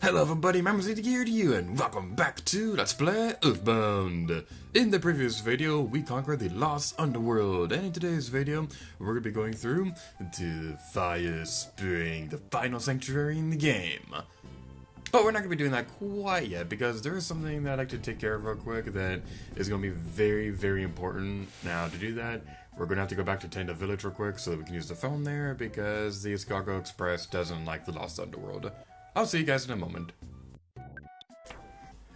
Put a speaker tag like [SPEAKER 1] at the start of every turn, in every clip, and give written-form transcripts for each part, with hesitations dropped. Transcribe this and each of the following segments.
[SPEAKER 1] Hello everybody, my name is here to you, and welcome back to Let's Play EarthBound. In the previous video, we conquered the Lost Underworld, and in today's video, we're going to be going through to Fire Spring, the final sanctuary in the game. But we're not going to be doing that quite yet, because there is something that I'd like to take care of real quick that is going to be very, very important. Now, to do that, we're going to have to go back to Tenda Village real quick so that we can use the phone there, because the Escargot Express doesn't like the Lost Underworld. I'll see you guys in a moment.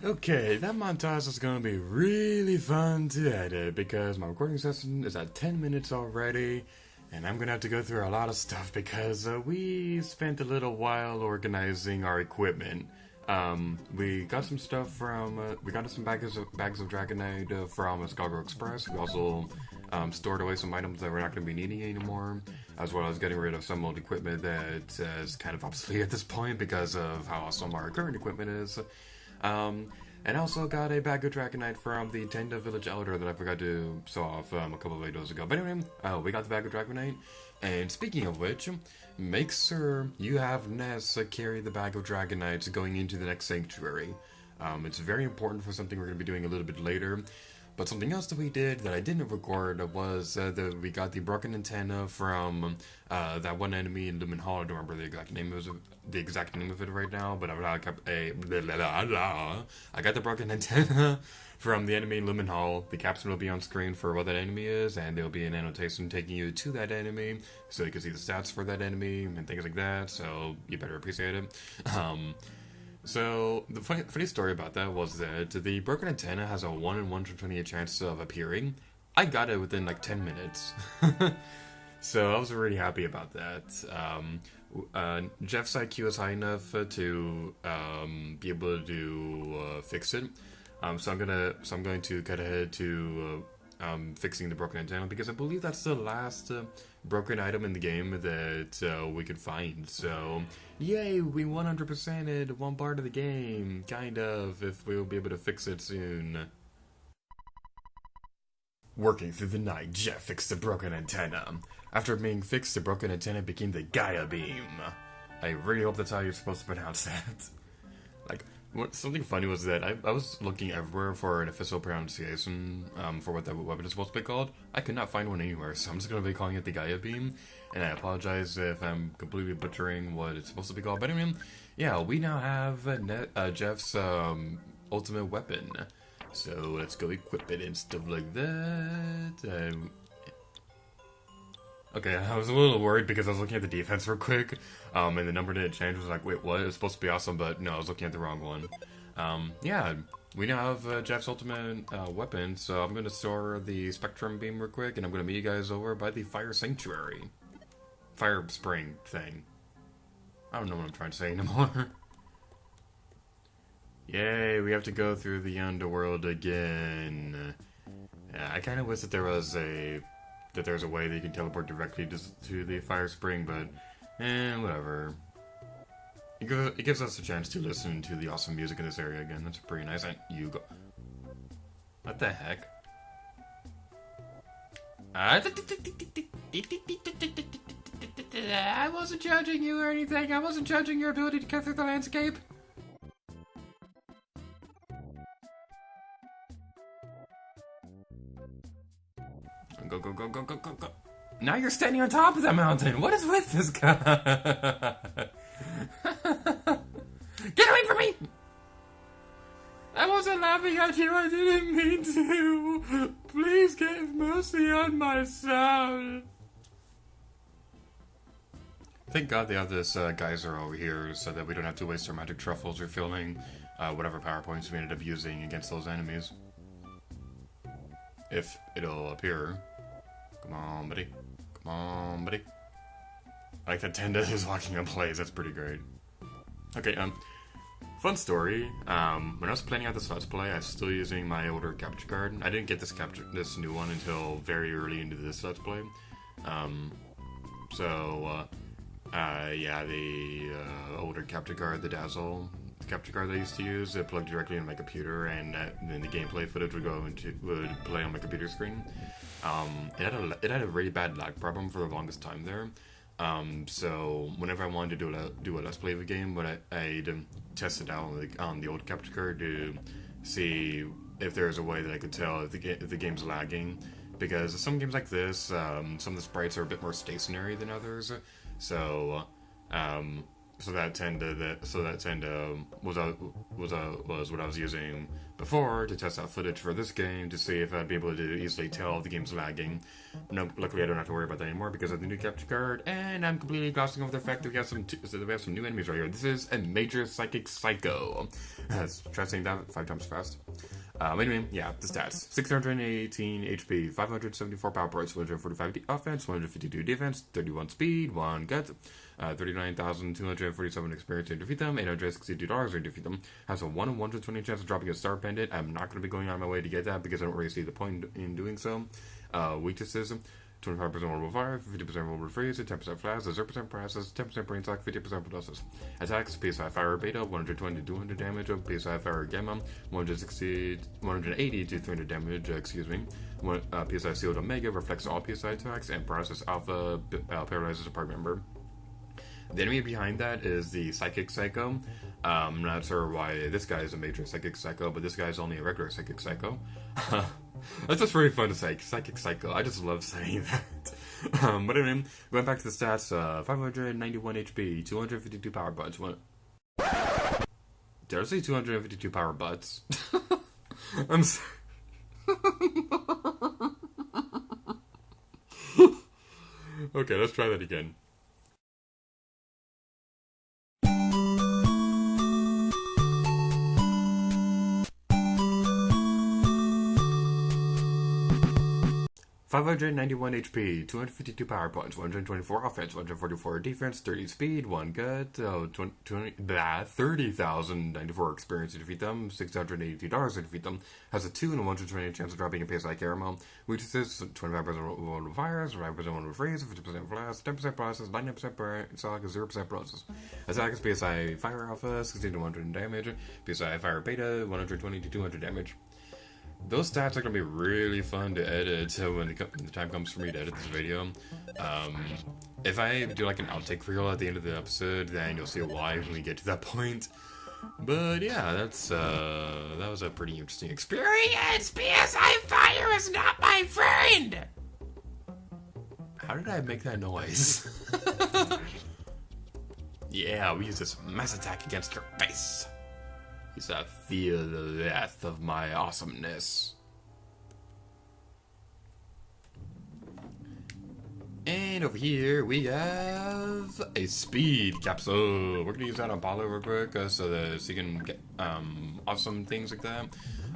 [SPEAKER 1] Okay, that montage is going to be really fun to edit because my recording session is at 10 minutes already, and I'm going to have to go through a lot of stuff because we spent a little while organizing our equipment. We got some stuff from, we got some bags of Dragonite from Escargot Express. We also stored away some items that we're not going to be needing anymore, as well as getting rid of some old equipment that is kind of obsolete at this point because of how awesome our current equipment is. And also got a bag of Dragonite from the Tenda Village Elder that I forgot to show off a couple of videos ago. But anyway, we got the bag of Dragonite, and speaking of which, make sure you have Ness carry the bag of Dragonites going into the next sanctuary. It's very important for something we're going to be doing a little bit later. But something else that we did that I didn't record was that we got the broken antenna from that one enemy in Lumen Hall. I don't remember the exact name of it right now, but I got the broken antenna from the enemy in Lumen Hall. The caption will be on screen for what that enemy is, and there'll be an annotation taking you to that enemy, so you can see the stats for that enemy and things like that. So you better appreciate it. So, the funny story about that was that the broken antenna has a 1 in 128 chance of appearing. I got it within like 10 minutes. So, I was really happy about that. Jeff's IQ is high enough to be able to fix it. So I'm going to cut ahead to fixing the broken antenna because I believe that's the last broken item in the game that we could find. So, yay, we 100%ed one part of the game, kind of, if we'll be able to fix it soon. Working through the night, Jeff fixed the broken antenna. After being fixed, the broken antenna became the Gaia Beam. I really hope that's how you're supposed to pronounce that. Something funny was that I was looking everywhere for an official pronunciation for what that weapon is supposed to be called. I could not find one anywhere, so I'm just going to be calling it the Gaia Beam. And I apologize if I'm completely butchering what it's supposed to be called. But anyway, yeah, we now have Jeff's ultimate weapon. So let's go equip it and stuff like that. Okay, I was a little worried because I was looking at the defense real quick, and the number didn't change. I was like, wait, what? It was supposed to be awesome, but no, I was looking at the wrong one. Yeah, we now have Jeff's ultimate weapon, so I'm going to store the Spectrum Beam real quick, and I'm going to meet you guys over by the Fire Sanctuary. Fire Spring thing. I don't know what I'm trying to say anymore. Yay, we have to go through the underworld again. Yeah, I kind of wish that there was there's a way that you can teleport directly to the Fire Spring, but, whatever. It gives us a chance to listen to the awesome music in this area again. That's pretty nice. And you go... What the heck? I wasn't judging you or anything. I wasn't judging your ability to cut through the landscape. Go, go, go, go, go, go, go. Now you're standing on top of that mountain. What is with this guy? Get away from me! I wasn't laughing at you. I didn't mean to. Please give mercy on my soul. Thank God they have this geyser over here so that we don't have to waste our magic truffles refilling whatever power points we ended up using against those enemies. If it'll appear. Come on, buddy. Come on, buddy. I like that Tenda is walking in place. That's pretty great. Okay, fun story. When I was planning out this Let's Play, I was still using my older capture card. I didn't get this new one until very early into this Let's Play. Yeah, the older capture card, the Dazzle capture card I used to use, it plugged directly into my computer, and then the gameplay footage would play on my computer screen. It had a really bad lag problem for the longest time there. So whenever I wanted to do a let's play of a game, but I'd test it out on the old capture card to see if there's a way that I could tell if the game's lagging. Because some games like this, some of the sprites are a bit more stationary than others, so that was what I was using before to test out footage for this game to see if I'd be able to easily tell if the game's lagging. No, luckily I don't have to worry about that anymore because of the new capture card, and I'm completely glossing over the fact that we have some new enemies right here. This is a major psychic psycho. Try saying that 5 times fast. Anyway, yeah, the stats. 618 HP, 574 power points, 145 offense, 152 defense, 31 speed, 1 gut, 39,247 experience to defeat them, $862 to defeat them. Has a 1 in 120 chance of dropping a star pendant. I'm not going to be going on my way to get that because I don't really see the point in doing so. Weaknesses. 25% vulnerable fire, 50% vulnerable freeze, 10% flash, 0% paralysis, 10% Brainshock, 50% paralysis. Attacks, PSI Fire Beta, 120 to 200 damage, PSI Fire Gamma, 180 to 300 damage, PSI Sealed Omega, reflects all PSI attacks, and Paralysis Alpha, paralyzes a party member. The enemy behind that is the Psychic Psycho. I'm not sure why this guy is a major Psychic Psycho, but this guy is only a regular Psychic Psycho. That's just really fun to say, Psychic Psycho. I just love saying that. But anyway, going back to the stats, 591 HP, 252 power butts. Did I say 252 power butts? I'm sorry. Okay, let's try that again. 591 HP, 252 power points, 124 offense, 144 defense, 30 speed, 1 gut, 30,094 experience to defeat them, $682 to defeat them, has a 2 in a 120 chance of dropping a PSI Caramel, weaknesses, 25% vulnerable fires, 5% vulnerable freeze, 50% flash, 10% paralysis, 99% Brainshock, 0% paralysis. Attack is PSI Fire Alpha, 16 to 100 damage, PSI Fire Beta, 120 to 200 damage. Those stats are going to be really fun to edit when the time comes for me to edit this video. If I do like an outtake reel at the end of the episode, then you'll see why when we get to that point. But yeah, that was a pretty interesting experience. PSI Fire is not my friend! How did I make that noise? Yeah, we use this mass attack against your face. You shall feel the wrath of my awesomeness. And over here we have a speed capsule. We're gonna use that on Paula real quick so you can get awesome things like that.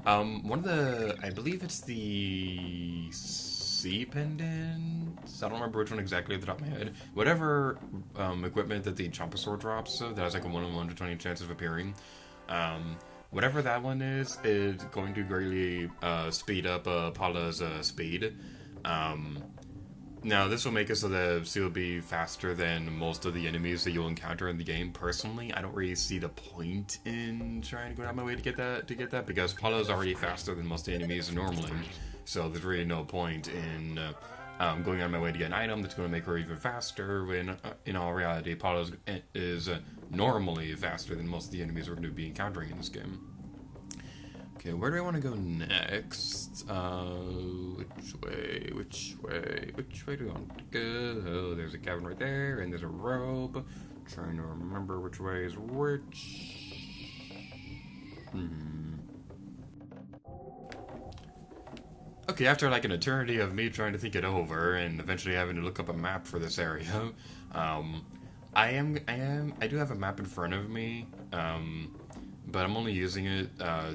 [SPEAKER 1] One of the, I believe it's the C pendant. I don't remember which one exactly at the top of my head. Whatever equipment that the Chomper Sword drops, that has like a 1 in 120 chance of appearing. Whatever that one is going to greatly speed up Paula's speed. Now, this will make it so that she will be faster than most of the enemies that you'll encounter in the game. Personally, I don't really see the point in trying to go out my way to get that because Paula's already faster than most of the enemies normally. So there's really no point in going on my way to get an item that's going to make her even faster when, in all reality, Paula is normally faster than most of the enemies we're going to be encountering in this game. Okay, where do I want to go next? Which way do I want to go? Oh, there's a cabin right there, and there's a rope. Trying to remember which way is which. Okay, after like an eternity of me trying to think it over and eventually having to look up a map for this area, I do have a map in front of me, but I'm only using it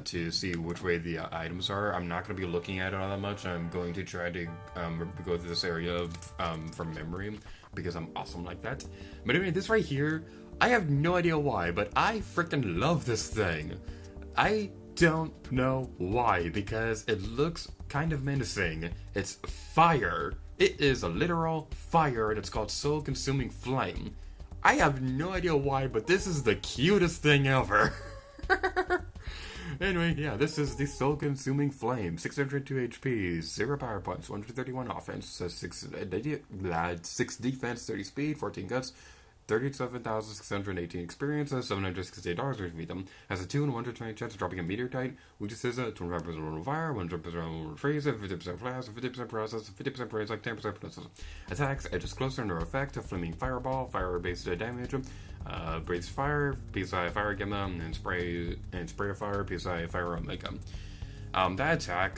[SPEAKER 1] to see which way the items are. I'm not going to be looking at it all that much. I'm going to try to go through this area from memory because I'm awesome like that. But anyway, this right here, I have no idea why, but I freaking love this thing. I don't know why, because it looks kind of menacing. It's fire. It is a literal fire, and it's called Soul Consuming Flame. I have no idea why, but this is the cutest thing ever. Anyway, yeah, this is the soul-consuming flame. 602 HP, 0 power points, 131 offense, 6 defense, 30 speed, 14 guts, 37,618 experience, $768 worth of them. Has a 2 and 1 to 20 chance of dropping a meteor type, which is a 25% on fire, 100% on freeze, 50% flash, 50% process, 50% praise, like 10% process. Attacks, edges closer under effect, a flaming fireball, fire-based damage, breathes fire, PSI Fire Gamma, and spray of fire, PSI Fire Omega. That attack,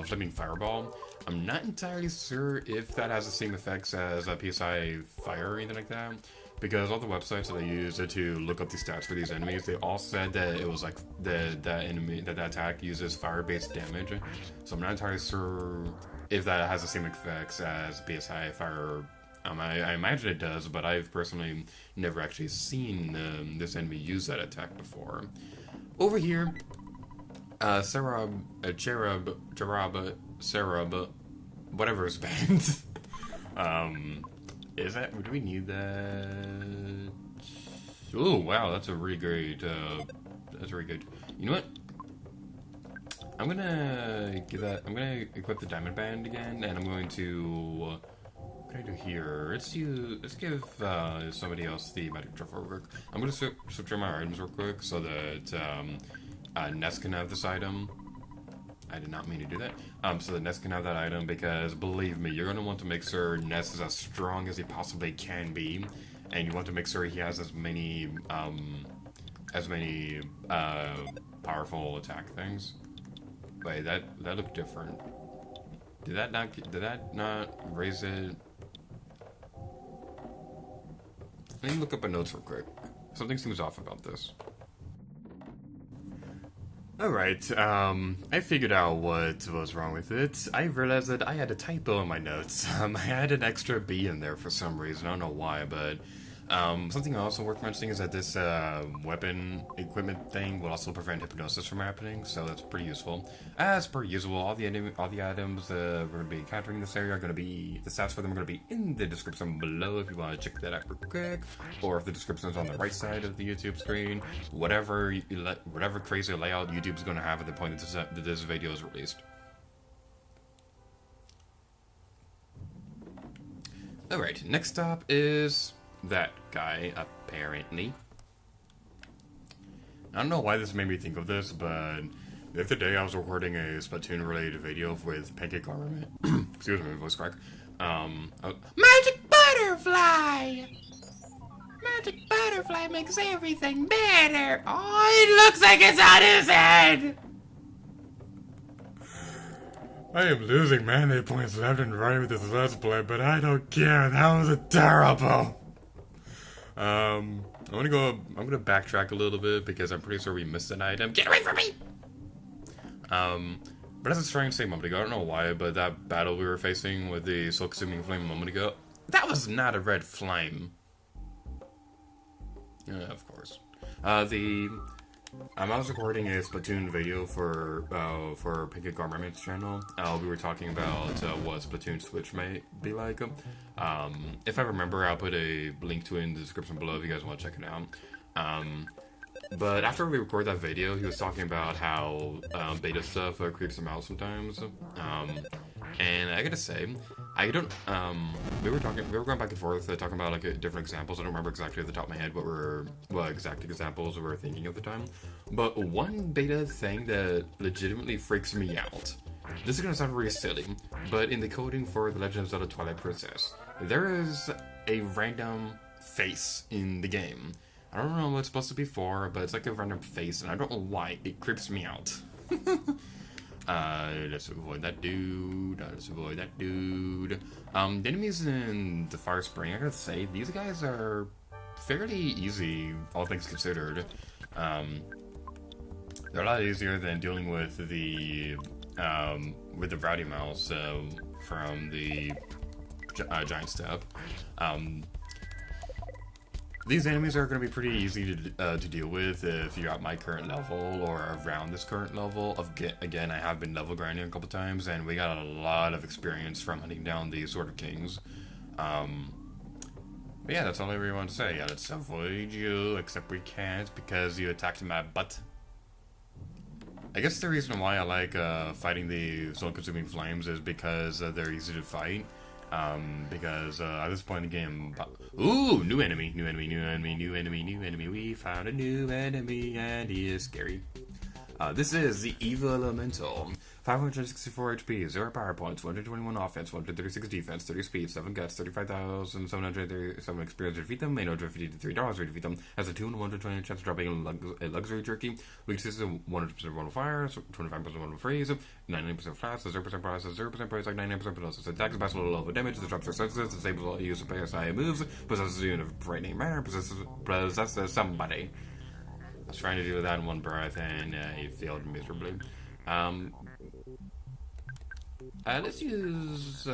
[SPEAKER 1] flaming fireball, I'm not entirely sure if that has the same effects as a PSI Fire or anything like that. Because all the websites that I used to look up the stats for these enemies, they all said that it was like that attack uses fire-based damage. So I'm not entirely sure if that has the same effects as PSI Fire. I imagine it does, but I've personally never actually seen this enemy use that attack before. Over here, Serub, whatever his band. Is that? Do we need that? Oh wow, that's a really great. That's really good. You know what? I'm gonna give that. I'm gonna equip the diamond band again, and I'm going to. What can I do here? Let's give somebody else the magic truffle real quick. I'm gonna switch on my items real quick so that Ness can have this item. I did not mean to do that. So that Ness can have that item because, believe me, you're going to want to make sure Ness is as strong as he possibly can be, and you want to make sure he has as many powerful attack things. Wait, that looked different. Did that not raise it? Let me look up my notes real quick. Something seems off about this. Alright, I figured out what was wrong with it. I realized that I had a typo in my notes. I had an extra B in there for some reason. I don't know why, but something also worth mentioning is that this weapon equipment thing will also prevent hypnosis from happening, so that's pretty useful. As per usual, all the items we're going to be encountering in this area are going to be, the stats for them are going to be in the description below if you want to check that out real quick, or if the description is on the right side of the YouTube screen, whatever crazy layout YouTube's going to have at the point that this video is released. Alright, next stop is that guy, apparently. I don't know why this made me think of this, but the other day I was recording a Splatoon-related video with Pancake Armament. Excuse me, voice crack. Magic Butterfly! Magic Butterfly makes everything better! Oh, it looks like it's on his head! I am losing mandate points left and right with this Let's Play, but I don't care. That was terrible! I'm gonna backtrack a little bit because I'm pretty sure we missed an item. Get away from me! But as I was trying to say a moment ago, I don't know why, but that battle we were facing with the soul-consuming flame a moment ago, that was not a red flame. Yeah, of course. I was recording a Splatoon video for Pancake Armament's channel. We were talking about what Splatoon Switch might be like. If I remember, I'll put a link to it in the description below if you guys want to check it out. But after we recorded that video, he was talking about how beta stuff creeps him out sometimes. And I gotta say, I don't. We were going back and forth talking about like different examples. I don't remember exactly off the top of my head what exact examples we were thinking at the time. But one beta thing that legitimately freaks me out. This is gonna sound really silly, but in the coding for The Legend of Zelda Twilight Princess, there is a random face in the game. I don't know what it's supposed to be for, but it's like a random face, and I don't know why. It creeps me out. Let's avoid that dude. The enemies in the Fire Spring, I gotta say, these guys are fairly easy, all things considered. They're a lot easier than dealing with the Rowdy Mouse from the Giant Step. These enemies are going to be pretty easy to deal with if you're at my current level or around this current level. Again, I have been level grinding a couple times, and we got a lot of experience from hunting down these sort of kings. But yeah, that's all I really want to say. Yeah, let's avoid you, except we can't because you attacked my butt. I guess the reason why I like fighting the soul-consuming flames is because they're easy to fight. Because at this point in the game, ooh, new enemy. We found a new enemy, and he is scary. This is the Evil Elemental. 564 HP, 0 power points, 121 offense, 136 defense, 30 speed, 7 guts, 35,737 experience to defeat them, $853 to defeat them. Has a 2 in 120 chance of dropping a luxury jerky. Weaknesses 100% vulnerable fire, 25% vulnerable freeze, 99% flash, 0% paralysis, 0% price, like 99% hypnosis. Attacks pass a little over damage, disrupts their senses, disables all use of PSI moves, possesses you in a frightening manner, possesses somebody. I was trying to do that in one breath and he failed miserably. Let's use.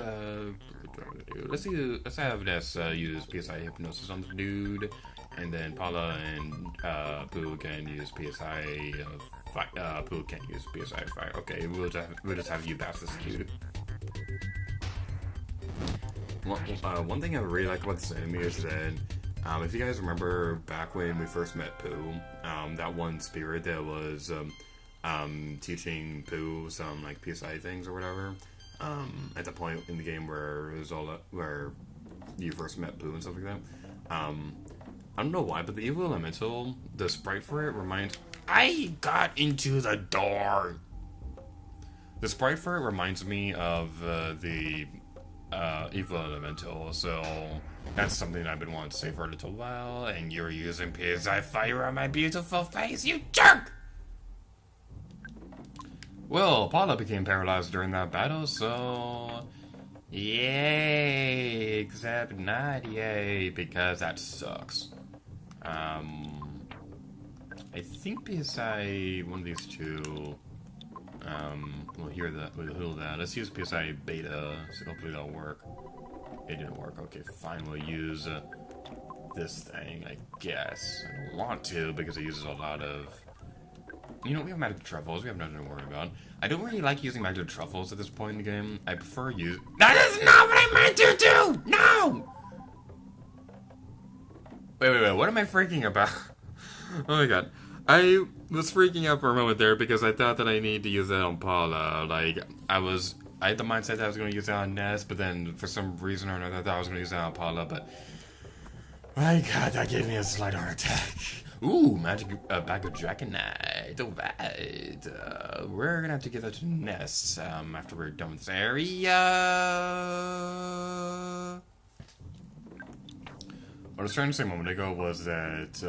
[SPEAKER 1] Let's have Ness use PSI Hypnosis on the dude, and then Paula and Pooh can use PSI. Pooh can't use PSI Fire. Okay, we'll just have you pass this dude. One thing I really like about this enemy is that if you guys remember back when we first met Pooh, that one spirit that was teaching Pooh some like PSI things or whatever. At the point in the game where it was where you first met Pooh and stuff like that. I don't know why, but the Evil Elemental, the sprite for it reminds. I got into the door. The sprite for it reminds me of the Evil Elemental, so that's something I've been wanting to say for a little while. And you're using PSI Fire on my beautiful face, you jerk! Well, Paula became paralyzed during that battle, so yay, except not yay, because that sucks. I think PSI, one of these two, we'll hear that, we'll heal that. Let's use PSI Beta, so hopefully that'll work. It didn't work, okay, fine, we'll use this thing, I guess. I don't want to, because it uses a lot of... You know, we have magic truffles, we have nothing to worry about. I don't really like using magic truffles at this point in the game. I prefer use... That is not what I meant to do! No! Wait, what am I freaking about? Oh my god. I was freaking out for a moment there because I thought that I needed to use that on Paula. Like, I had the mindset that I was going to use that on Ness, but then for some reason or another I thought I was going to use that on Paula, but... My god, that gave me a slight heart attack. Ooh, magic bag of Dragonite. Alright. We're gonna have to give that to Ness after we're done with this area. What I was trying to say a moment ago was that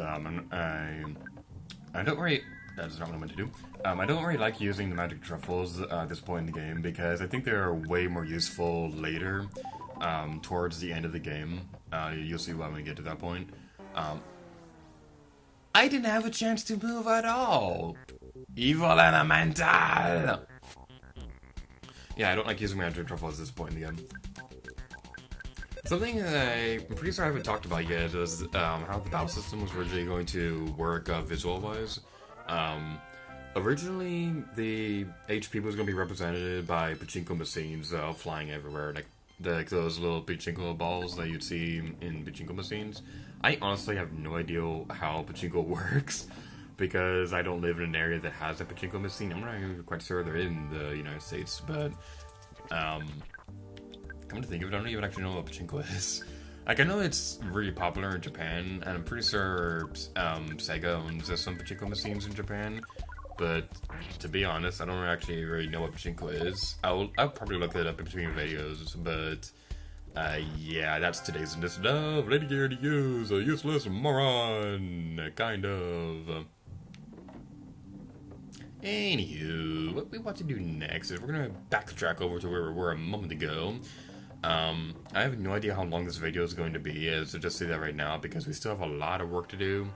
[SPEAKER 1] I don't really... That is not what I meant to do. I don't really like using the magic truffles at this point in the game because I think they're way more useful later, towards the end of the game. You'll see why when we get to that point. I didn't have a chance to move at all. Evil Elemental! Yeah, I don't like using magic truffles at this point in the game. Something that I'm pretty sure I haven't talked about yet is how the battle system was originally going to work visual-wise. Originally, the HP was going to be represented by pachinko machines flying everywhere, like those little pachinko balls that you'd see in pachinko machines. I honestly have no idea how pachinko works, because I don't live in an area that has a pachinko machine. I'm not even quite sure they're in the United States, but come to think of it, I don't even actually know what pachinko is. Like, I know it's really popular in Japan, and I'm pretty sure Sega owns some pachinko machines in Japan, but to be honest, I don't actually really know what pachinko is. I'll probably look it up in between videos, but yeah, that's today's edition of Lady Gear to Use, a useless moron, kind of. Anywho, what we want to do next is we're gonna backtrack over to where we were a moment ago. I have no idea how long this video is going to be, so just say that right now, because we still have a lot of work to do.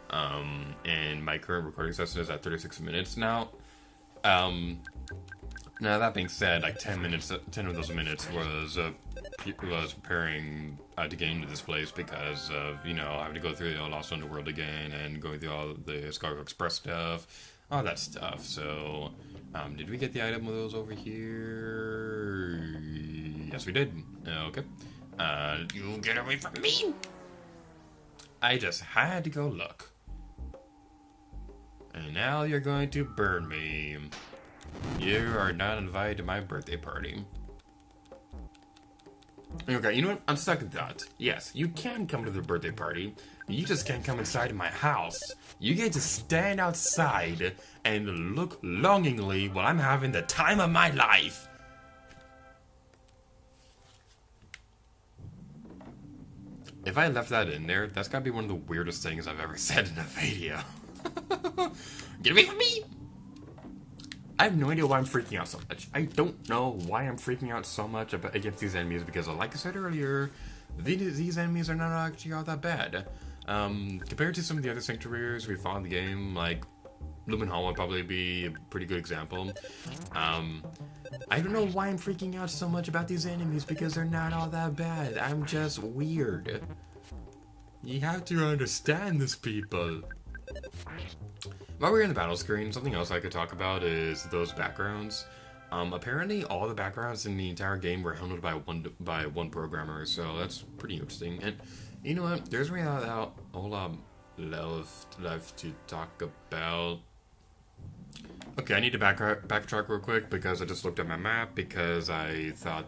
[SPEAKER 1] And my current recording session is at 36 minutes now. Now that being said, like 10 of those minutes was preparing to get into this place because of, you know, having to go through the Lost Underworld again and going through all the Escargot Express stuff, all that stuff. So, did we get the item of those over here? Yes, we did. Okay. You get away from me! I just had to go look. And now you're going to burn me. You are not invited to my birthday party. Okay, you know what? On second thought, yes, you can come to the birthday party. You just can't come inside my house. You get to stand outside and look longingly while I'm having the time of my life. If I left that in there, that's gotta be one of the weirdest things I've ever said in a video. Get away from me! I have no idea why I'm freaking out so much. I don't know why I'm freaking out so much against these enemies, because like I said earlier, these enemies are not actually all that bad. Compared to some of the other sanctuaries we fought in the game, like Lumen Hall would probably be a pretty good example. I don't know why I'm freaking out so much about these enemies, because they're not all that bad. I'm just weird. You have to understand this, people. While we're in the battle screen, something else I could talk about is those backgrounds. Apparently all the backgrounds in the entire game were handled by one programmer, so that's pretty interesting. And you know what? There's really a whole lot left to talk about. Okay, I need to backtrack real quick because I just looked at my map because I had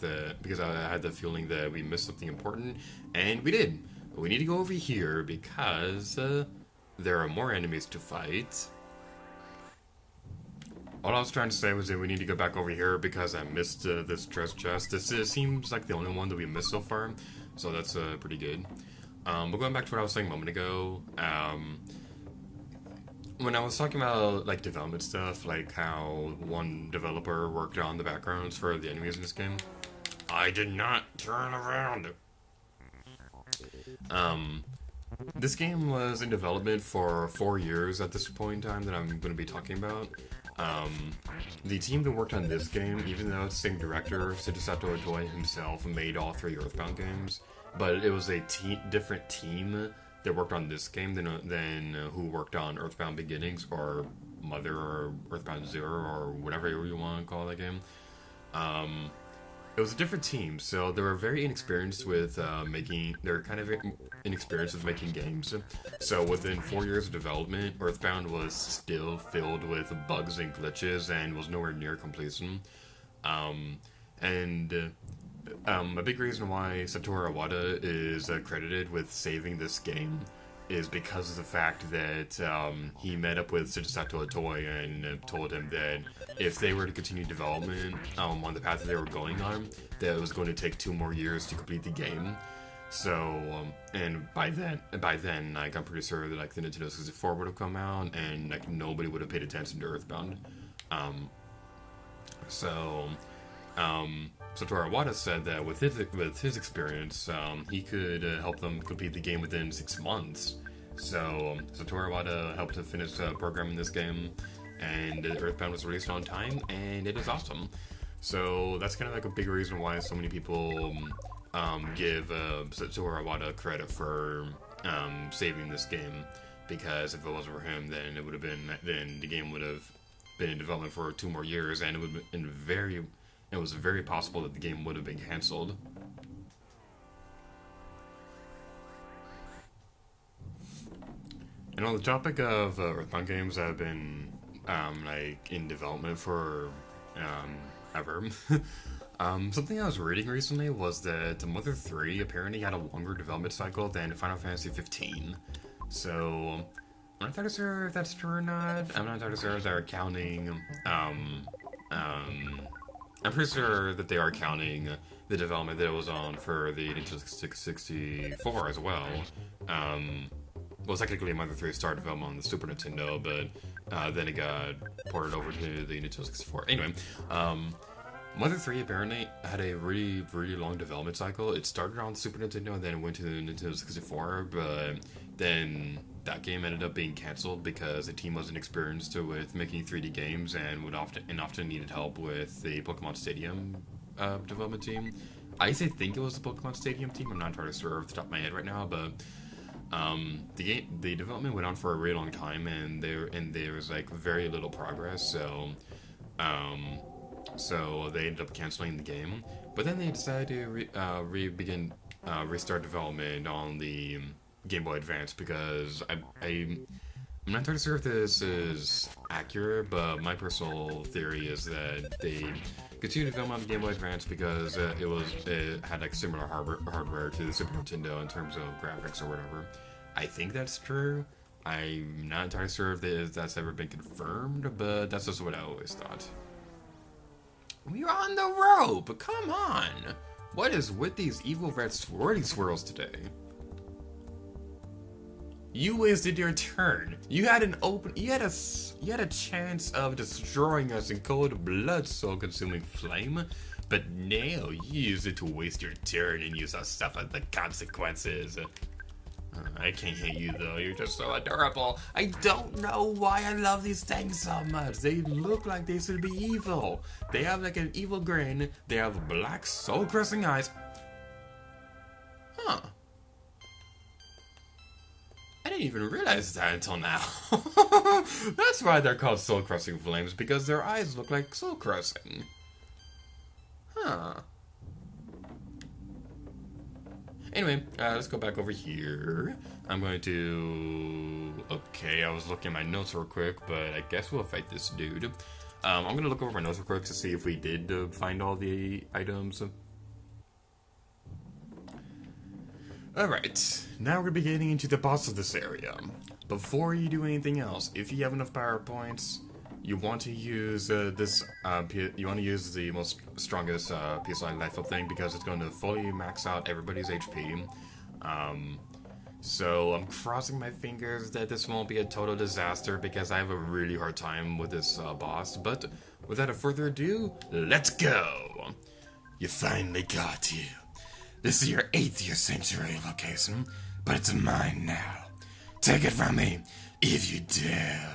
[SPEAKER 1] the feeling that we missed something important, and we did. We need to go over here because there are more enemies to fight. All I was trying to say was that we need to go back over here because I missed this treasure chest. This seems like the only one that we missed so far, so that's pretty good. But going back to what I was saying a moment ago, when I was talking about like development stuff, like how one developer worked on the backgrounds for the enemies in this game, I did not turn around. This game was in development for 4 years at this point in time that I'm going to be talking about. The team that worked on this game, even though it's the same director, Shigesato Itoi himself made all 3 EarthBound games, but it was a different team that worked on this game than who worked on EarthBound Beginnings or Mother or EarthBound Zero or whatever you want to call that game. It was a different team, so they were very inexperienced with inexperienced with making games. So within 4 years of development, EarthBound was still filled with bugs and glitches and was nowhere near completion. A big reason why Satoru Iwata is credited with saving this game is because of the fact that he met up with Shigesato Itoi and told him that if they were to continue development on the path that they were going on, that it was going to take 2 more years to complete the game. So, and by then, like, I'm pretty sure that like the Nintendo 64 would have come out, and like nobody would have paid attention to EarthBound. Satoru Iwata said that with his experience, he could help them complete the game within 6 months. So Satoru Iwata helped to finish programming this game, and EarthBound was released on time, and it is awesome. So that's kind of like a big reason why so many people give Satoru Iwata credit for saving this game, because if it wasn't for him, then the game would have been in development for 2 more years, and it was very possible that the game would have been cancelled. And on the topic of EarthBound games that have been like in development for ever, something I was reading recently was that Mother 3 apparently had a longer development cycle than Final Fantasy 15. So I'm not entirely sure if that's true or not. I'm not entirely sure if they're counting. I'm pretty sure that they are counting the development that it was on for the Nintendo 64 as well. Well, technically Mother 3 started development on the Super Nintendo, but then it got ported over to the Nintendo 64. Anyway, Mother 3 apparently had a really, really long development cycle. It started on the Super Nintendo and then it went to the Nintendo 64, but then that game ended up being cancelled because the team wasn't experienced with making 3D games and often needed help with the Pokemon Stadium development team. I think it was the Pokemon Stadium team. I'm not entirely sure off the top of my head right now, but the development went on for a really long time, and there was like very little progress. So they ended up canceling the game. But then they decided to restart development on the Game Boy Advance, because I'm I'm not entirely sure if this is accurate, but my personal theory is that they continued to film on the Game Boy Advance because it had like similar hardware to the Super Nintendo in terms of graphics or whatever. I think that's true. I'm not entirely sure if that's ever been confirmed, but that's just what I always thought. We're on the rope! Come on! What is with these evil red swirly swirls today? You wasted your turn. You had a chance of destroying us in cold blood soul-consuming flame, but now you used it to waste your turn and you shall suffer the consequences. I can't hate you though, you're just so adorable. I don't know why I love these things so much. They look like they should be evil. They have like an evil grin, they have black soul-crushing eyes. Huh. I didn't even realize that until now. That's why they're called soul-crushing flames, because their eyes look like soul-crushing. Huh. Anyway, let's go back over here. I'm going to... Okay, I was looking at my notes real quick, but I guess we'll fight this dude. I'm going to look over my notes real quick to see if we did find all the items. Alright, now we're going to be getting into the boss of this area. Before you do anything else, if you have enough power points, you want to use you want to use the most strongest PSI life up thing because it's going to fully max out everybody's HP. So I'm crossing my fingers that this won't be a total disaster because I have a really hard time with this boss. But without further ado, let's go! You finally got you. This is your 8th century location, but it's mine now. Take it from me, if you dare.